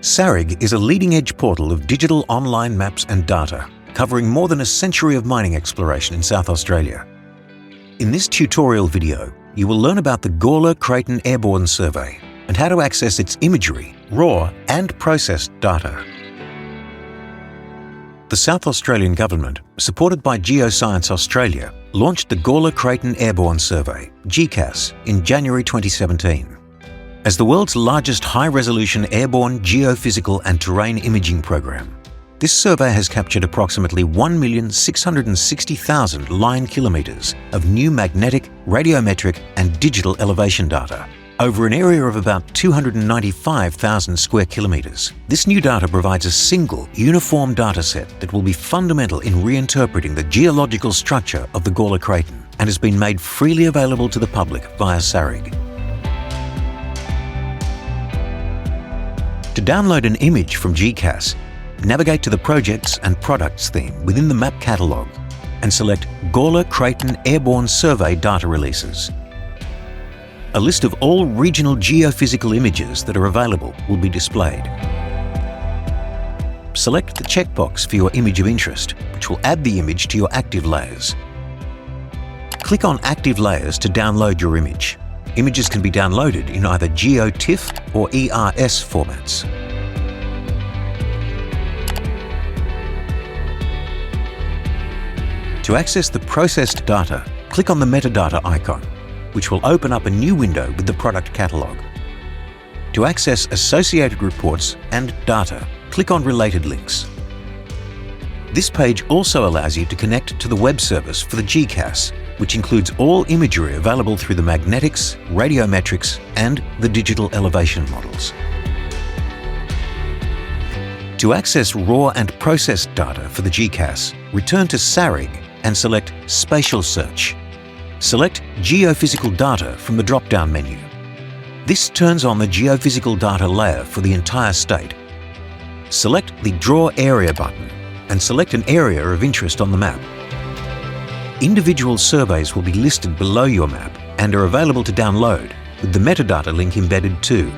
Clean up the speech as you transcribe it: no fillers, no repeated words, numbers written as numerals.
SARIG is a leading-edge portal of digital online maps and data, covering more than a century of mining exploration in South Australia. In this tutorial video, you will learn about the Gawler Craton Airborne Survey and how to access its imagery, raw and processed data. The South Australian Government, supported by Geoscience Australia, launched the Gawler Craton Airborne Survey, GCAS, in January 2017. As the world's largest high-resolution airborne geophysical and terrain imaging program, this survey has captured approximately 1,660,000 line kilometres of new magnetic, radiometric and digital elevation data over an area of about 295,000 square kilometres. This new data provides a single, uniform dataset that will be fundamental in reinterpreting the geological structure of the Gawler Craton and has been made freely available to the public via SARIG. To download an image from GCAS, navigate to the Projects and Products theme within the map catalogue and select Gawler Craton Airborne Survey Data Releases. A list of all regional geophysical images that are available will be displayed. Select the checkbox for your image of interest, which will add the image to your active layers. Click on Active Layers to download your image. Images can be downloaded in either GeoTIFF or ERS formats. To access the processed data, click on the metadata icon, which will open up a new window with the product catalogue. To access associated reports and data, click on Related Links. This page also allows you to connect to the web service for the GCAS, which includes all imagery available through the magnetics, radiometrics and the digital elevation models. To access raw and processed data for the GCAS, return to SARIG and select Spatial Search. Select Geophysical Data from the drop-down menu. This turns on the geophysical data layer for the entire state. Select the Draw Area button and select an area of interest on the map. Individual surveys will be listed below your map and are available to download, with the metadata link embedded too.